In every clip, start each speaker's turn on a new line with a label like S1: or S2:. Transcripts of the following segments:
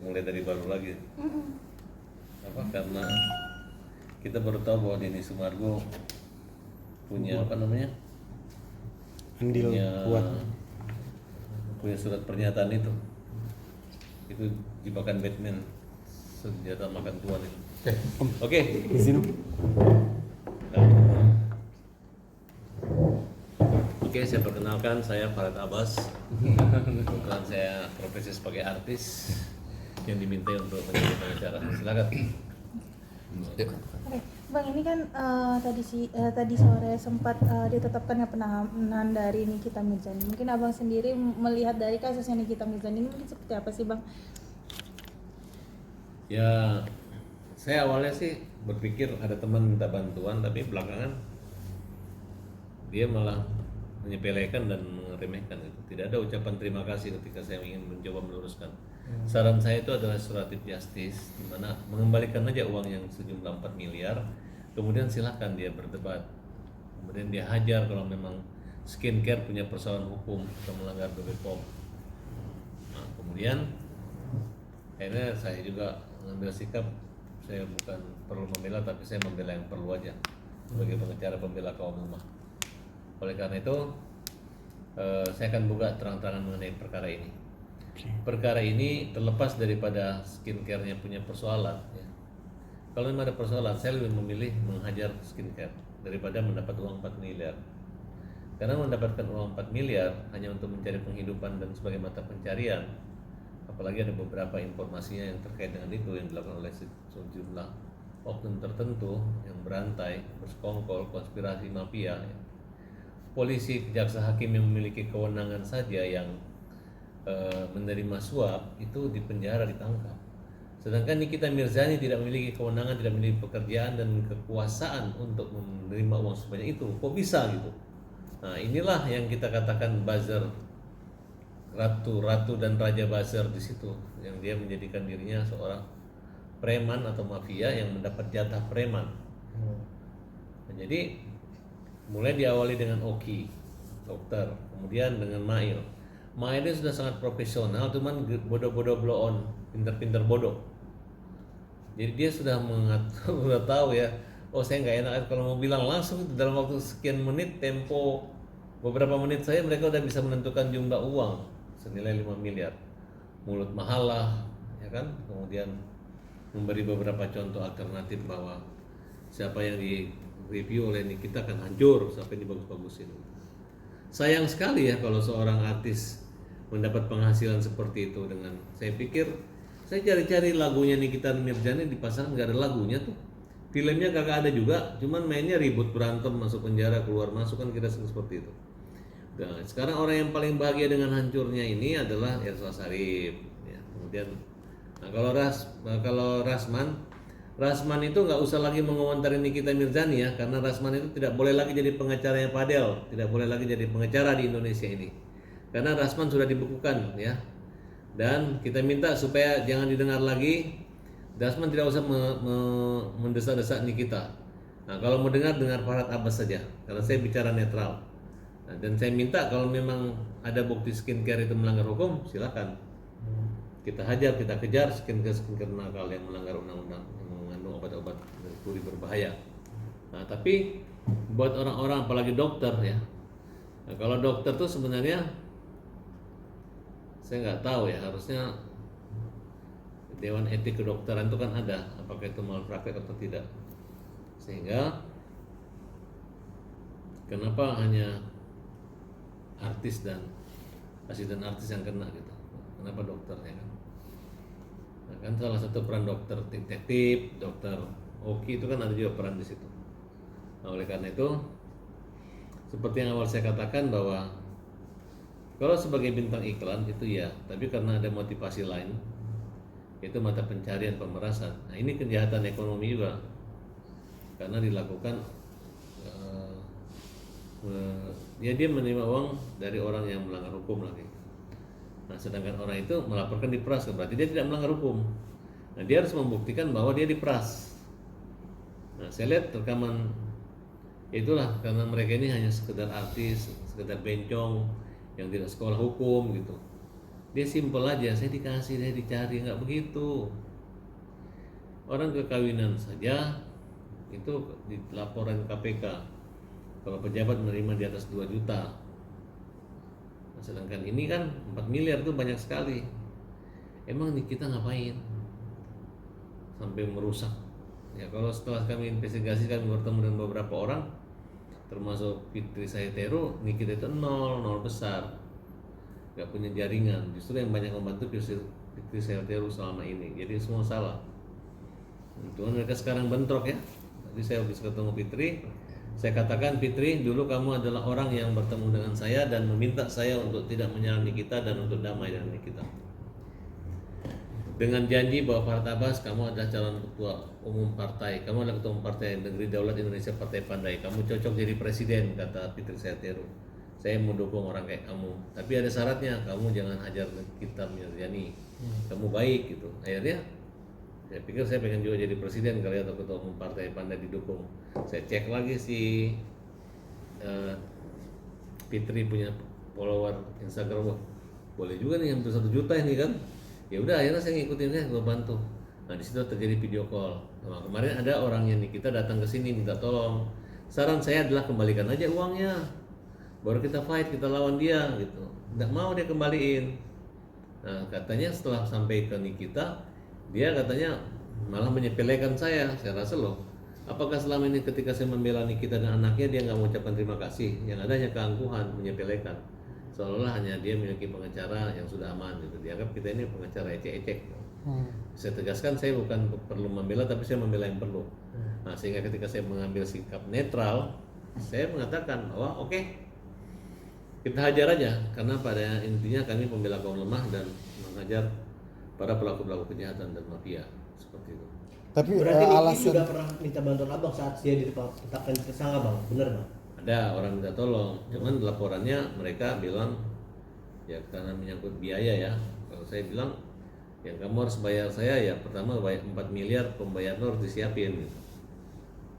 S1: mulai dari baru lagi. Apa karena kita baru tahu bahwa Denny Sumargo punya apa namanya?
S2: Andil kuat.
S1: Punya surat pernyataan itu jebakan Batman, senjata makan tuan itu. Oke.
S2: Izin Om.
S1: Oke, saya perkenalkan, saya Farid Abbas. Kebetulan saya profesi sebagai artis yang diminta untuk menjadi pengacara. Silakan.
S3: Oke, Bang, ini kan tadi sore sempat ditetapkannya penahanan dari Nikita Mirzani. Mungkin Abang sendiri melihat dari kasusnya Nikita Mirzani ini mungkin seperti apa sih, Bang?
S1: Ya, saya awalnya sih berpikir ada teman minta bantuan, tapi belakangan dia malah menyepelekan dan meremehkan itu. Tidak ada ucapan terima kasih ketika saya ingin mencoba meluruskan. Saran saya itu adalah restoratif justice, di mana mengembalikan aja uang yang sejumlah 4 miliar, kemudian silahkan dia berdebat, kemudian dia hajar kalau memang skincare punya persoalan hukum atau melanggar BPOM. Nah, kemudian akhirnya saya juga mengambil sikap, saya bukan perlu membela, tapi saya membela yang perlu aja sebagai pengacara pembela kaum lemah. Oleh karena itu, saya akan buka terang-terangan mengenai perkara ini. Perkara ini terlepas daripada skincare-nya punya persoalan. Ya. Kalau memang ada persoalan, saya lebih memilih menghajar skincare daripada mendapat uang 4 miliar. Karena mendapatkan uang 4 miliar hanya untuk mencari penghidupan dan sebagai mata pencarian, apalagi ada beberapa informasinya yang terkait dengan itu yang dilakukan oleh sejumlah oknum tertentu yang berantai, bersekongkol, konspirasi mafia. Ya. Polisi, kejaksa hakim yang memiliki kewenangan saja yang menerima suap itu dipenjara, ditangkap. Sedangkan Nikita Mirzani tidak memiliki kewenangan, tidak memiliki pekerjaan dan kekuasaan untuk menerima uang sebanyak itu. Kok bisa gitu? Nah, inilah yang kita katakan buzzer, ratu dan raja buzzer di situ, yang dia menjadikan dirinya seorang preman atau mafia yang mendapat jatah preman. Nah, jadi mulai diawali dengan Oki, dokter, kemudian dengan Mail. Mail ini sudah sangat profesional, cuman bodoh-bodoh blow on, pinter-pinter bodoh. Jadi dia sudah mengatur, sudah tahu ya. Oh, saya nggak enak kalau mau bilang langsung dalam waktu sekian menit, tempo beberapa menit saya mereka udah bisa menentukan jumlah uang senilai 5 miliar. Mulut mahalah, ya kan? Kemudian memberi beberapa contoh alternatif bahwa siapa yang di review oleh Nikita akan hancur sampai dibagus-bagusin. Sayang sekali ya kalau seorang artis mendapat penghasilan seperti itu. Dengan saya pikir saya cari-cari lagunya Nikita Mirzani di pasaran nggak ada lagunya tuh. Filmnya kagak ada juga, cuman mainnya ribut, berantem, masuk penjara, keluar masuk, kan kita seperti itu. Nah, sekarang orang yang paling bahagia dengan hancurnya ini adalah Ersa Sharif. Ya, kemudian, nah kalau Rasman itu nggak usah lagi mengomentari Nikita Mirzani ya, karena Rasman itu tidak boleh lagi jadi pengacaranya Padel, tidak boleh lagi jadi pengacara di Indonesia ini, karena Rasman sudah dibekukan ya, dan kita minta supaya jangan didengar lagi. Rasman tidak usah mendesak-desak Nikita. Nah, kalau mau dengar Farhad Abbas saja, karena saya bicara netral. Nah, dan saya minta kalau memang ada bukti skincare itu melanggar hukum, silakan kita hajar, kita kejar skincare nakal yang melanggar undang-undang, obat-obat merkuri berbahaya. Nah, tapi buat orang-orang apalagi dokter ya. Nah, kalau dokter tuh sebenarnya saya nggak tahu ya, harusnya Dewan Etik Kedokteran itu kan ada, apakah itu malpraktek atau tidak. Sehingga kenapa hanya artis dan asisten artis yang kena gitu? Kenapa dokternya kan? Nah, kan salah satu peran dokter detektif, dokter Oki itu kan ada juga peran di situ. Nah, oleh karena itu, seperti yang awal saya katakan bahwa kalau sebagai bintang iklan itu ya, tapi karena ada motivasi lain, yaitu mata pencarian, pemerasan. Nah, ini kejahatan ekonomi juga, karena dilakukan dia menerima uang dari orang yang melanggar hukum lagi. Nah, sedangkan orang itu melaporkan diperas, berarti dia tidak melanggar hukum. Nah, dia harus membuktikan bahwa dia diperas. Nah, saya lihat rekaman itulah, karena mereka ini hanya sekedar artis, sekedar bencong yang tidak sekolah hukum gitu. Dia simpel aja, saya dikasih, saya dicari, nggak begitu. Orang kekawinan saja itu di laporan KPK kalau pejabat menerima di atas 2 juta. Nah, sedangkan ini kan 4 miliar tuh banyak sekali. Emang nih kita ngapain sampai merusak? Ya kalau setelah kami investigasi, kami bertemu dengan beberapa orang termasuk Fitri Sayetero, nih kita itu nol besar, nggak punya jaringan. Justru yang banyak membantu Fitri Sayetero selama ini. Jadi semua salah. Tuhan mereka sekarang bentrok ya. Tadi saya habis ketemu Fitri, saya katakan, Fitri, dulu kamu adalah orang yang bertemu dengan saya dan meminta saya untuk tidak menyerang Nikita dan untuk damai dengan Nikita. Dengan janji bahwa Farhat Abbas, kamu adalah calon ketua umum partai, kamu adalah ketua umum partai Negeri Daulat Indonesia Partai Pandai, kamu cocok jadi presiden, kata Fitri Sayetero. Saya mau dukung orang kayak kamu, tapi ada syaratnya, kamu jangan hajar Nikita Mirzani, kamu baik gitu. Akhirnya saya pikir saya pengen juga jadi presiden kali atau ketua umum partai Pandai didukung. Saya cek lagi si Fitri punya follower Instagram, wah boleh juga nih hampir 1 juta ini kan. Ya udah akhirnya saya ngikutin, saya gue bantu. Nah di situ terjadi video call. Nah, kemarin ada orang yang kita datang ke sini minta tolong. Saran saya adalah kembalikan aja uangnya, baru kita fight, kita lawan dia gitu. Nggak mau dia kembaliin. Nah katanya setelah sampai ke Nikita, dia katanya malah menyepelekan saya. Saya rasa loh, apakah selama ini ketika saya membela Nikita dan anaknya dia nggak mengucapkan terima kasih? Yang ada hanya keangkuhan, menyepelekan. Seolah-olah hanya dia memiliki pengacara yang sudah aman gitu. Dianggap kita ini pengacara ecek-ecek. Saya tegaskan, saya bukan perlu membela, tapi saya membela yang perlu. Nah sehingga ketika saya mengambil sikap netral, saya mengatakan bahwa oke, kita hajar aja, karena pada intinya kami pembela kaum lemah dan menghajar para pelaku-pelaku kejahatan dan mafia seperti itu.
S4: Tapi
S5: berarti Niki
S4: alasan
S5: juga pernah minta bantuan abang saat dia ditetapkan tersangka bang, bener bang?
S1: Ada orang minta tolong, cuman laporannya mereka bilang ya karena menyangkut biaya ya. Kalau saya bilang yang kamu harus bayar saya ya pertama bayar 4 miliar pembayaran harus disiapin gitu.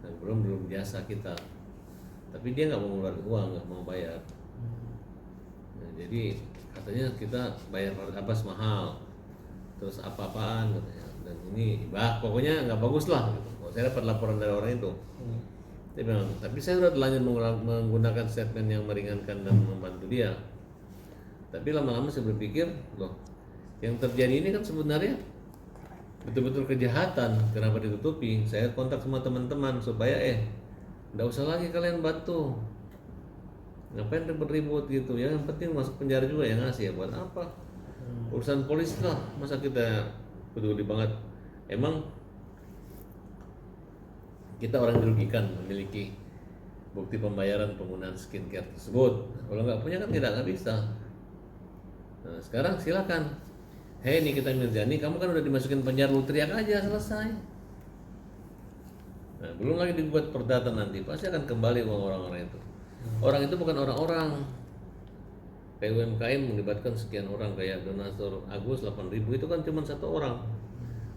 S1: Dan belum jasa kita. Tapi dia nggak mau ngeluarin uang, nggak mau bayar. Nah, jadi katanya kita bayar Abbas mahal, terus apa-apaan katanya. Dan ini pokoknya nggak bagus lah gitu. Saya dapat laporan dari orang itu. Dia bilang, tapi saya sudah telanjur menggunakan statement yang meringankan dan membantu dia. Tapi lama-lama saya berpikir, loh, yang terjadi ini kan sebenarnya betul-betul kejahatan. Kenapa ditutupi? Saya kontak sama teman-teman supaya nggak usah lagi kalian bantu. Ngapain ribut-ribut gitu ya? Yang penting masuk penjara juga ya ngasih ya buat apa? Urusan polisi lah, masa kita peduli banget? Emang kita orang dirugikan memiliki bukti pembayaran penggunaan skincare tersebut. Kalau nggak punya kan tidak bisa. Nah sekarang silakan. Hei Nikita Mirzani, kamu kan udah dimasukin penjara, lu teriak aja selesai. Nah belum lagi dibuat perdata nanti, pasti akan kembali uang orang-orang itu. Orang itu bukan orang-orang. Kayak UMKM melibatkan sekian orang, kayak donatur Agus 8.000 itu kan cuma 1 orang.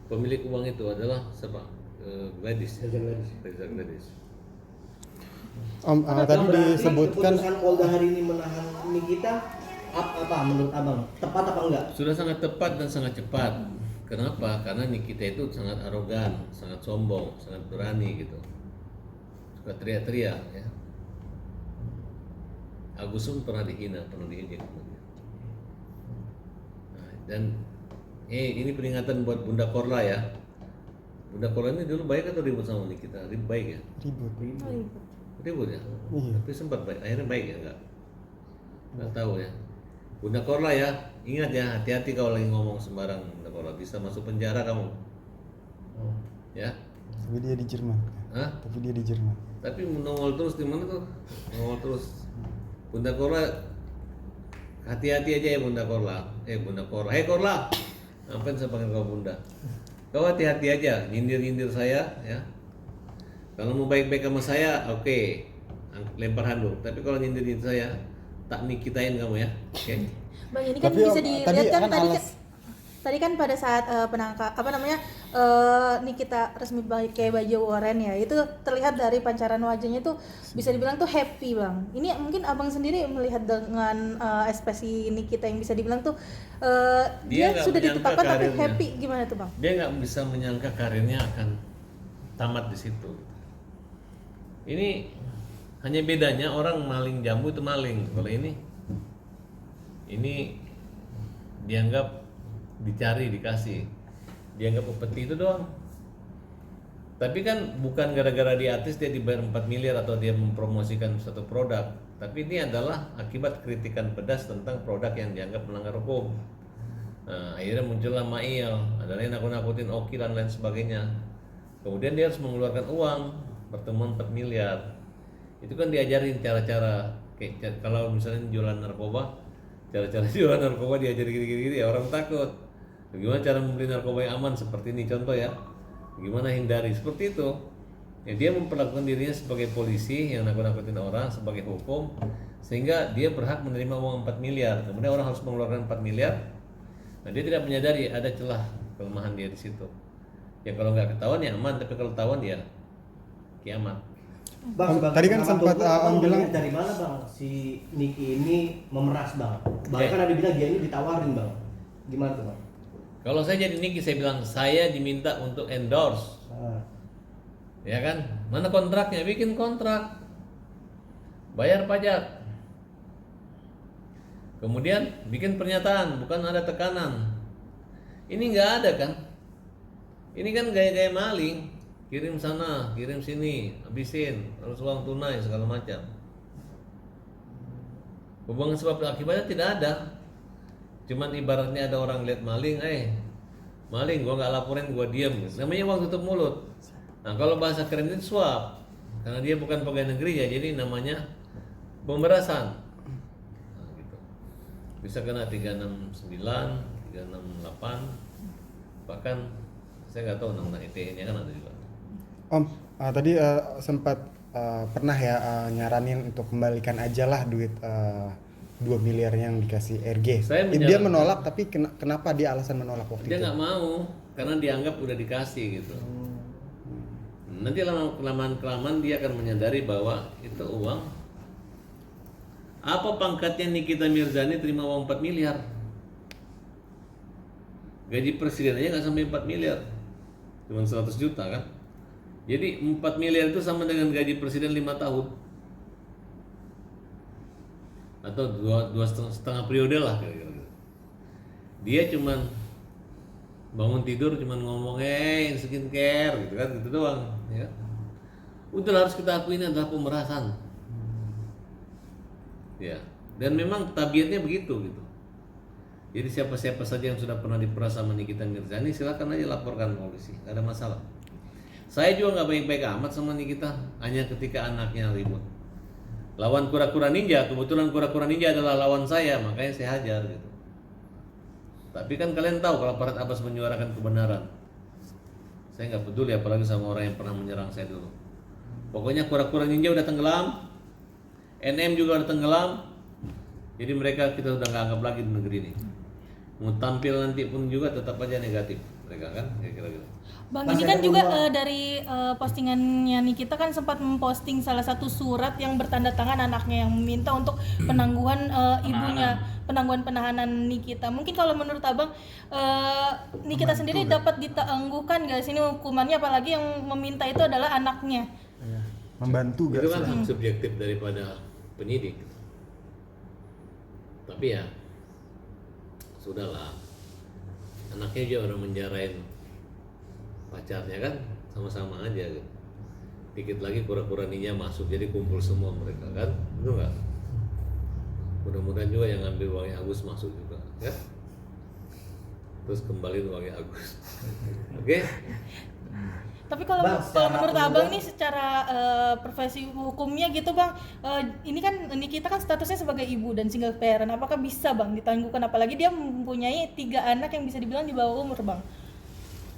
S1: Pemilik uang itu adalah siapa? Gladys. Reza Gladys.
S4: tadi disebutkan
S5: keputusan Polda hari ini menahan Nikita apa menurut abang? Tepat apa enggak?
S1: Sudah sangat tepat dan sangat cepat. Kenapa? Karena Nikita itu sangat arogan, sangat sombong, sangat berani gitu. Suka teriak-teriak ya. Agus pun pernah dihina, pernah diejek. Nah, dan ini peringatan buat Bunda Korla ya. Bunda Korla ini dulu baik atau ribut sama Nikita? Ribut baik ya?
S4: ribut.
S1: Ribut ya?
S4: Iya.
S1: Tapi sempat baik, akhirnya baik ya enggak? Enggak tahu ya. Bunda Korla ya, ingat ya, hati-hati kalau lagi ngomong sembarang. Bunda Korla bisa masuk penjara kamu. Ya.
S4: Tapi dia di Jerman.
S1: Hah?
S4: Tapi dia di Jerman.
S1: Tapi nongol terus di mana tuh? Nongol terus. Bunda Korla, hati-hati aja ya Bunda Korla. Bunda Korla, hei Korla, ngapain saya panggil kau Bunda? Kau hati-hati aja, nyindir-nyindir saya ya. Kalau mau baik-baik sama saya, oke, lempar handuk. Tapi kalau nyindir-nyindir saya, tak nikitain kamu ya, oke?
S3: Bang ini kan
S4: Tapi
S3: bisa
S4: tadi
S3: dilihat kan
S4: kan
S3: tadi
S4: alas
S3: tadi kan pada saat Nikita resmi pakai baju oranye ya, itu terlihat dari pancaran wajahnya tuh bisa dibilang tuh happy bang. Ini mungkin abang sendiri melihat dengan ekspresi Nikita yang bisa dibilang tuh dia
S1: nggak
S3: sudah
S1: menyangka
S3: ditetapkan tapi
S1: karirnya.
S3: happy, gimana tuh bang?
S1: Dia nggak bisa menyangka karirnya akan tamat di situ. Ini hanya bedanya orang maling jambu itu maling. Kalau ini dianggap dicari, dikasih, dianggap upeti itu doang. Tapi kan bukan gara-gara dia artis dia dibayar 4 miliar atau dia mempromosikan suatu produk, tapi ini adalah akibat kritikan pedas tentang produk yang dianggap melanggar hukum. Nah, akhirnya muncullah Mail, ada yang nakut-nakutin Oki dan lain sebagainya. Kemudian dia harus mengeluarkan uang, pertemuan 4 miliar. Itu kan diajarin cara-cara, kayak kalau misalnya jualan narkoba, cara-cara jualan narkoba diajarin gini-gini ya orang takut. Bagaimana cara membeli narkoba yang aman seperti ini contoh ya. Gimana hindari seperti itu. Ya, dia memperlakukan dirinya sebagai polisi yang nakut-nakutin orang sebagai hukum sehingga dia berhak menerima uang 4 miliar. Kemudian orang harus mengeluarkan 4 miliar. Nah, dia tidak menyadari ada celah kelemahan dia di situ. Ya kalau nggak ketahuan ya aman, tapi kalau ketahuan ya kiamat.
S5: Bang,
S4: Tadi kan sempat, Om bilang-
S5: dari mana bang si Niki ini memeras bang? Bahkan ada bilang dia ini ditawarin bang. Gimana tuh bang?
S1: Kalau saya jadi Niki saya bilang saya diminta untuk endorse. Ya kan? Mana kontraknya? Bikin kontrak. Bayar pajak. Kemudian bikin pernyataan, bukan ada tekanan. Ini nggak ada kan? Ini kan gaya-gaya maling. Kirim sana, kirim sini, habisin, harus uang tunai segala macam. Hubungan sebab akibatnya tidak ada. Cuman ibaratnya ada orang lihat maling, maling, gua nggak laporin, gua diam. Namanya uang tutup mulut. Nah kalau bahasa keren itu suap, karena dia bukan pegawai negeri ya, jadi namanya pemerasan. Nah, gitu. Bisa kena 369, 368, bahkan saya nggak tahu undang-undang ITE-nya kan ada juga.
S4: Om, tadi sempat pernah ya nyaranin untuk kembalikan aja lah duit 2 miliarnya yang dikasih RG.
S1: Saya
S4: Dia
S1: menyarankan.
S4: menolak, tapi kenapa dia alasan menolak waktu
S1: Dia
S4: itu?
S1: nggak mau karena dianggap udah dikasih gitu. Nanti kelamaan dia akan menyadari bahwa itu uang. Apa pangkatnya Nikita Mirzani terima uang 4 miliar? Gaji presiden aja nggak sampai 4 miliar, cuma 100 juta kan? Jadi 4 miliar itu sama dengan gaji presiden 5 tahun atau dua setengah periode lah kira-kira. Dia cuman bangun tidur cuman ngomong skincare gitu kan, gitu doang ya. Udah harus kita akui ini adalah pemerasan ya, dan memang tabiatnya begitu gitu. Jadi siapa-siapa saja yang sudah pernah diperas sama Nikita Mirzani silakan aja laporkan polisi, gak ada masalah. Saya juga nggak baik-baik amat sama Nikita, hanya ketika anaknya ribut lawan kura-kura ninja. Kebetulan kura-kura ninja adalah lawan saya, makanya saya hajar gitu. Tapi kan kalian tahu kalau Farhad Abbas menyuarakan kebenaran, saya nggak peduli apalagi sama orang yang pernah menyerang saya dulu. Pokoknya kura-kura ninja udah tenggelam, NM juga udah tenggelam, jadi mereka kita udah nggak anggap lagi di negeri ini. Mau tampil nanti pun juga tetap aja negatif mereka kan, kira-kira gitu.
S3: Bang,
S5: Mas,
S3: ini
S5: ada
S3: kan juga
S5: peluang.
S3: dari postingannya Nikita kan sempat memposting salah satu surat yang bertanda tangan anaknya yang meminta untuk penangguhan ibunya, penangguhan penahanan Nikita. Mungkin kalau menurut abang, Nikita sendiri dapat ditangguhkan nggak sini hukumannya, apalagi yang meminta itu adalah anaknya.
S4: Iya. Membantu
S1: Itu
S4: gak
S1: kan
S4: sih?
S1: hak subjektif daripada penyidik. Tapi ya sudahlah, anaknya juga udah menjarain pacarnya kan, sama-sama aja gitu. Dikit lagi kura-kura ninja masuk, jadi kumpul semua mereka kan, betul nggak? Mudah-mudahan juga yang ngambil uangnya Agus masuk juga, ya. Terus kembali uangnya Agus, oke?
S3: Tapi kalau
S5: Bang,
S3: kalau
S5: secara
S3: menurut
S5: umum,
S3: abang nih secara profesi hukumnya gitu bang, ini kan Nikita kan statusnya sebagai ibu dan single parent, apakah bisa bang ditangguhkan, apalagi dia mempunyai 3 anak yang bisa dibilang di bawah umur bang?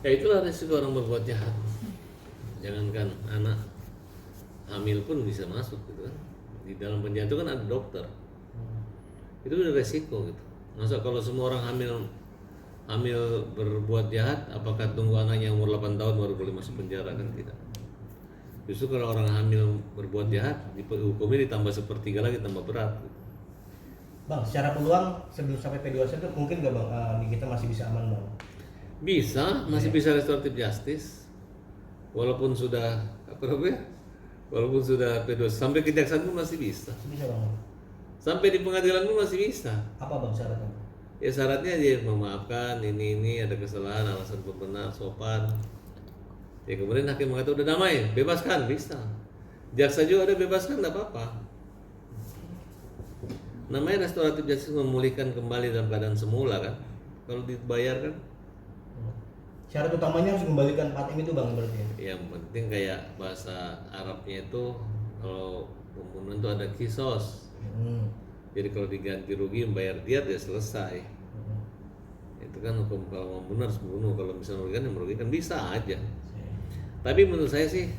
S1: Ya itulah resiko orang berbuat jahat. Jangankan anak hamil pun bisa masuk gitu kan. Di dalam penjara itu kan ada dokter. Itu udah resiko gitu. Masa kalau semua orang hamil hamil berbuat jahat, apakah tunggu anaknya umur 8 tahun baru boleh masuk penjara? Kan tidak. Justru kalau orang hamil berbuat jahat, hukumnya ditambah sepertiga lagi, tambah berat.
S5: Bang, secara peluang sebelum sampai P21 itu mungkin nggak bang, kita masih bisa aman bang?
S1: Bisa, masih bisa restoratif justice. Walaupun sudah walaupun sudah P2 sampai kejaksaan pun masih bisa.
S5: Bisa bang.
S1: Sampai di pengadilan pun masih bisa.
S5: Apa bang syaratnya?
S1: Ya syaratnya dia memaafkan, ini ada kesalahan, alasan benar, sopan. Ya kemudian hakim mengatakan udah damai, bebaskan, bisa. Jaksa juga ada bebaskan, nggak apa-apa. Namanya restoratif justice, memulihkan kembali dalam keadaan semula kan. Kalau dibayar kan.
S5: Syarat utamanya harus kembalikan 4M itu bang berarti ya?
S1: Yang penting kayak bahasa Arabnya itu kalau pembunuhan itu ada kisos. Jadi kalau diganti rugi membayar diat ya selesai. Itu kan hukum, kalau membunuh harus membunuh, kalau misalnya merugikan ya merugikan, bisa aja. Tapi menurut saya sih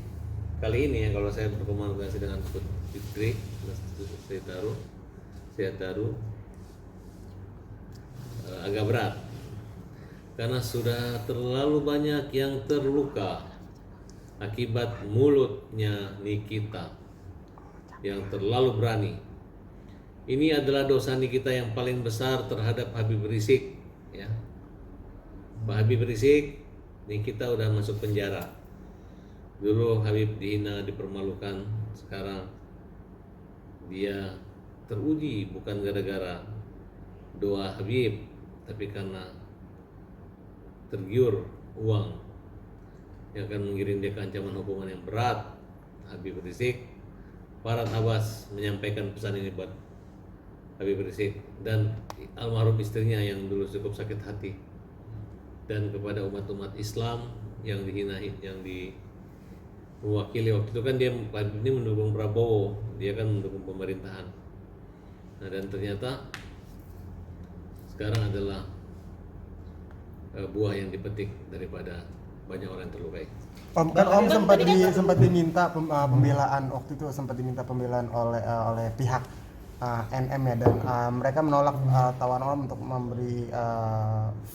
S1: kali ini ya, kalau saya berkomunikasi dengan Fitri saya taruh agak berat karena sudah terlalu banyak yang terluka akibat mulutnya Nikita yang terlalu berani. Ini adalah dosa Nikita yang paling besar terhadap Habib Rizik ya. Pak Habib Rizik, Nikita udah masuk penjara. Dulu Habib dihina, dipermalukan, sekarang dia teruji bukan gara-gara doa Habib, tapi karena tergiur uang yang akan mengirim dia ke ancaman hukuman yang berat. Habib Rizik, Farhad Abbas menyampaikan pesan ini buat Habib Rizik dan almarhum istrinya yang dulu cukup sakit hati, dan kepada umat-umat Islam yang dihina, yang diwakili waktu itu kan dia ini mendukung Prabowo, dia kan mendukung pemerintahan. Nah dan ternyata sekarang adalah buah yang dipetik daripada banyak orang yang terlukai.
S4: Om kan Om sempat diminta pembelaan waktu itu, sempat diminta pembelaan oleh pihak NM ya, dan mereka menolak tawaran Om untuk memberi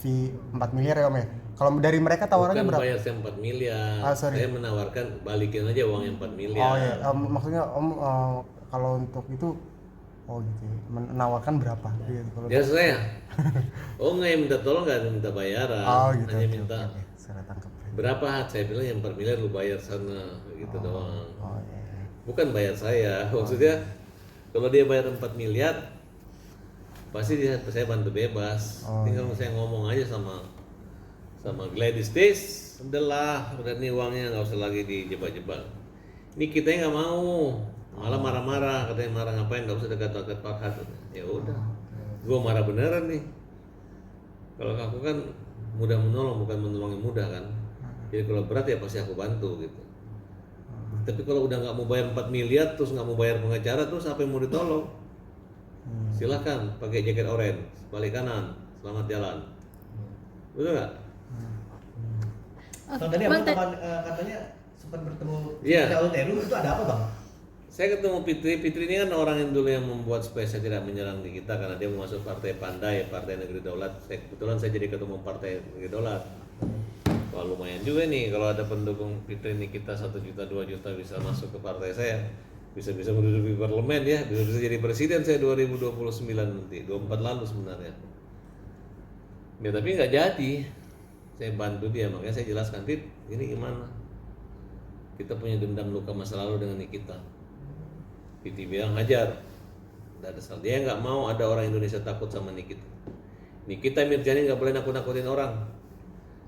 S4: fee 4 miliar ya Om ya. Kalau dari mereka tawarannya
S1: bukan
S4: berapa?
S1: bayar saya 4 miliar. Saya menawarkan balikin aja uang yang 4 miliar.
S4: Oh iya, maksudnya Om kalau untuk itu gitu ya. Menawarkan berapa gitu kalau
S1: Ya saya. Oh nggak yang minta tolong, nggak minta bayaran,
S4: gitu,
S1: hanya
S4: oke,
S1: minta
S4: oke. Saya tangkap.
S1: berapa. Saya bilang yang 4 miliar lu bayar sana, gitu doang.
S4: Iya.
S1: Bukan bayar saya, maksudnya kalau dia bayar 4 miliar pasti saya bantu bebas. Tinggal saya ngomong aja sama Gladys Days, udah nih uangnya, nggak usah lagi dijebak-jebak. Ini kita nggak mau, malah marah-marah, katanya marah ngapain, nggak usah dekat-dekat Farhad. Ya udah, gue marah beneran nih. Kalau aku kan mudah menolong, bukan menolong yang mudah kan. Jadi kalau berat ya pasti aku bantu gitu. Tapi kalau udah nggak mau bayar 4 miliar, terus nggak mau bayar pengacara, terus apa yang mau ditolong? Silahkan pakai jaket oranye, balik kanan, selamat jalan. Betul nggak?
S5: Kalau tadi abang katanya sempat bertemu
S1: Iya.
S5: Calon Teru, itu ada apa bang?
S1: Saya ketemu Fitri ini kan orang yang dulu yang membuat supaya saya tidak menyerang di kita karena dia mau masuk partai Pandai, Partai Negeri Daulat. Kebetulan saya jadi ketua umum Partai Negeri Daulat. Wah lumayan juga nih kalau ada pendukung Fitri ini, kita 1 juta 2 juta bisa masuk ke partai saya, bisa menduduki parlemen ya, bisa jadi presiden saya 2029 nanti, 24 lalu sebenarnya. Ya tapi nggak jadi. Saya bantu dia, makanya saya jelaskan, Fit, ini gimana? Kita punya dendam luka masa lalu dengan Nikita. Titi bilang hajar, nggak ada salah. Dia nggak mau ada orang Indonesia takut sama Nikita. Nikita Mirjani nggak boleh nakut-nakutin orang,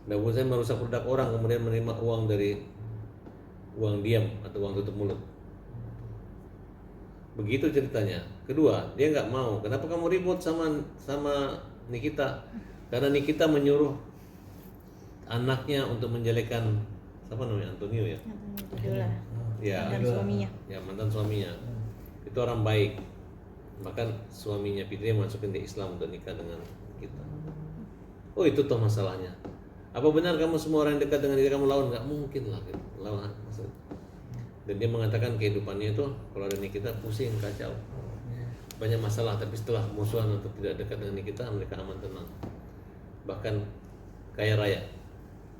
S1: nggak boleh merusak produk orang kemudian menerima uang dari uang diam atau uang tutup mulut. Begitu ceritanya. Kedua, dia nggak mau. Kenapa kamu ribut sama Nikita? Karena Nikita menyuruh anaknya untuk menjelekkan siapa namanya, Antonio ya?
S3: Itulah.
S1: Ya,
S3: Dan suaminya.
S1: ya mantan suaminya. Itu orang baik. Bahkan suaminya Fitri masukin di Islam untuk nikah dengan kita. Oh itu toh masalahnya. Apa benar kamu semua orang yang dekat dengan dia kamu lawan? Nggak mungkin lah gitu. Lawan. Dan dia mengatakan kehidupannya itu kalau ada Nikita pusing, kacau, banyak masalah. Tapi setelah musuhan atau tidak dekat dengan Nikita, mereka aman tenang. Bahkan kaya raya.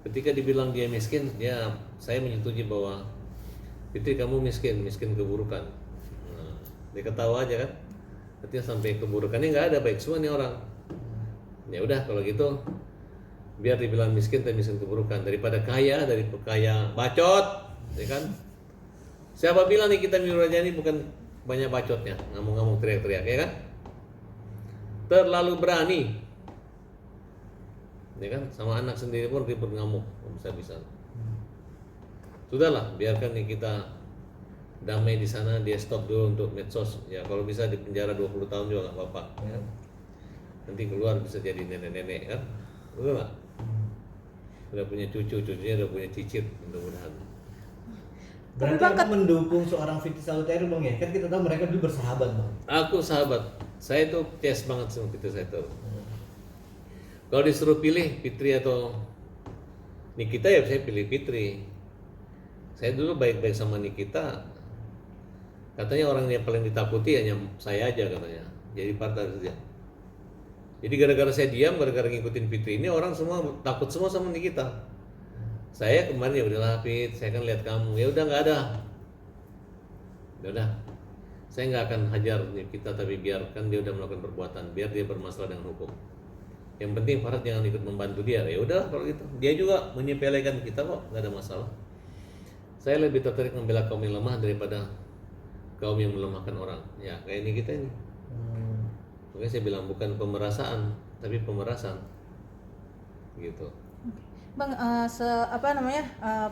S1: Ketika dibilang dia miskin, ya saya menyetujui bahwa Fitri kamu miskin keburukan. Nah, dia ketawa aja kan, artinya sampai keburukannya nggak ada, baik semua nih orang. Ya udah kalau gitu, biar dibilang miskin tapi miskin keburukan daripada kaya bacot, ya kan? Siapa bilang nih kita Rajani bukan banyak bacotnya, ngomong-ngomong teriak-teriak, ya kan? Terlalu berani, ya kan? Sama anak sendiri pun ribut ngamuk, bisa-bisa. Sudahlah, biarkan nih kita damai di sana, dia stop dulu untuk medsos. Ya kalau bisa di penjara 20 tahun juga nggak apa-apa. Ya. Nanti keluar bisa jadi nenek-nenek kan? Betul nggak? Udah punya cucunya udah punya cicit, mudah-mudahan.
S5: Berarti Abang mendukung seorang Fitri Sauteri Bang ya? Kan kita tahu mereka dulu bersahabat Bang.
S1: Aku sahabat, saya tuh CS banget sama Fitri Sauteri. Kalau disuruh pilih Fitri atau Nikita ya saya pilih Fitri. Saya dulu baik-baik sama Nikita. Katanya orang yang paling ditakuti hanya saya aja katanya. Jadi partner saja. Jadi gara-gara saya diam, gara-gara ngikutin Fitri ini orang semua takut semua sama Nikita. Saya kemarin ya udahlah Fit, saya kan lihat kamu. Ya udah nggak ada. Ya udah. Saya nggak akan hajar Nikita tapi biarkan dia udah melakukan perbuatan, biar dia bermasalah dengan hukum. Yang penting Farhad jangan ikut membantu dia. Ya udah kalau gitu. Dia juga menyepelekan kita kok, nggak ada masalah. Saya lebih tertarik membela kaum yang lemah daripada kaum yang melemahkan orang. Ya kayak ini kita ini. Makanya saya bilang bukan pemerasaan, tapi pemerasan. Gitu.
S3: Bang,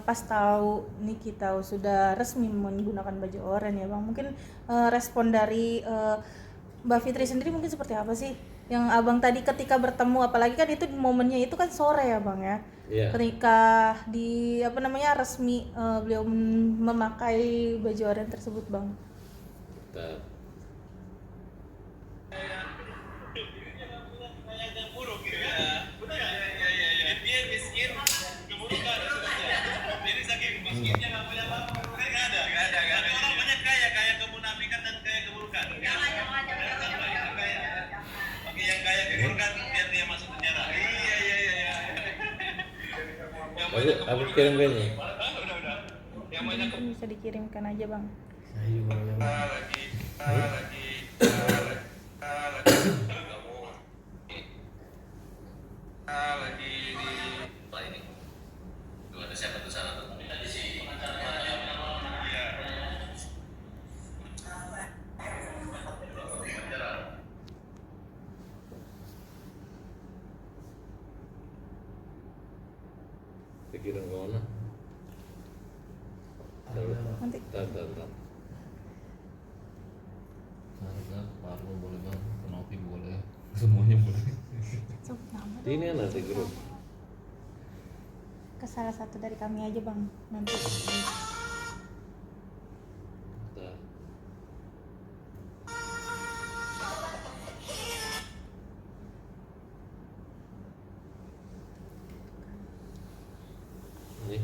S3: pas tahu Nikita sudah resmi menggunakan baju oranye ya Bang, mungkin respon dari Mbak Fitri sendiri mungkin seperti apa sih? Yang Abang tadi ketika bertemu, apalagi kan itu momennya itu kan sore ya Bang ya?
S1: Iya.
S3: Ketika resmi beliau memakai baju oranye tersebut Bang.
S1: Bentar. Aku kirim ini.
S3: Mungkin bisa dikirimkan aja Bang.
S5: Ayo Bang.
S1: Pikiran ke mana?
S3: Nanti
S1: Bentar.
S6: Harga, Parlo boleh bang, Kenopi boleh, semuanya boleh.
S3: sebut nama
S1: Ini nanti grup.
S3: ke salah satu dari kami aja Bang. Nanti
S1: Bentar. Ini.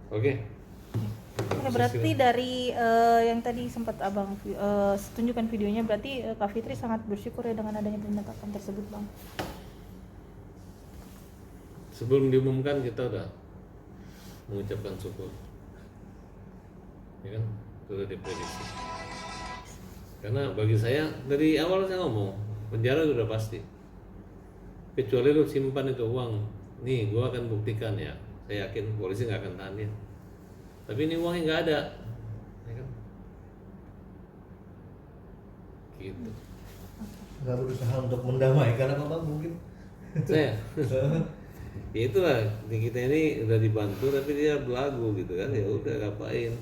S1: Oke.
S3: Oke, berarti dari yang tadi sempat Abang tunjukkan videonya, berarti Kak Fitri sangat bersyukur ya dengan adanya penetapan tersebut Bang.
S1: Sebelum diumumkan kita udah mengucapkan syukur. Ya kan? Sudah diprediksi. Karena bagi saya dari awal saya ngomong, penjara sudah pasti. Kecuali lu simpan itu uang, nih gua akan buktikan ya. Saya yakin polisi nggak akan tahan dia. Tapi ini uangnya nggak ada, ya kan? Gitu.
S5: Nggak berusaha untuk mendamaikan apa Bang mungkin?
S1: Saya, ya itulah kita ini udah dibantu tapi dia belagu gitu kan, ya udah ngapain?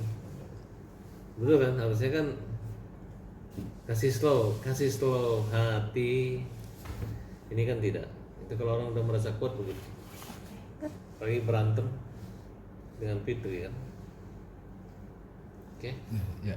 S1: Betul kan? Harusnya kan kasih slow hati. Ini kan tidak. Itu kalau orang udah merasa kuat begitu. Lagi berantem dengan Fitri kan. Oke.
S6: Ya.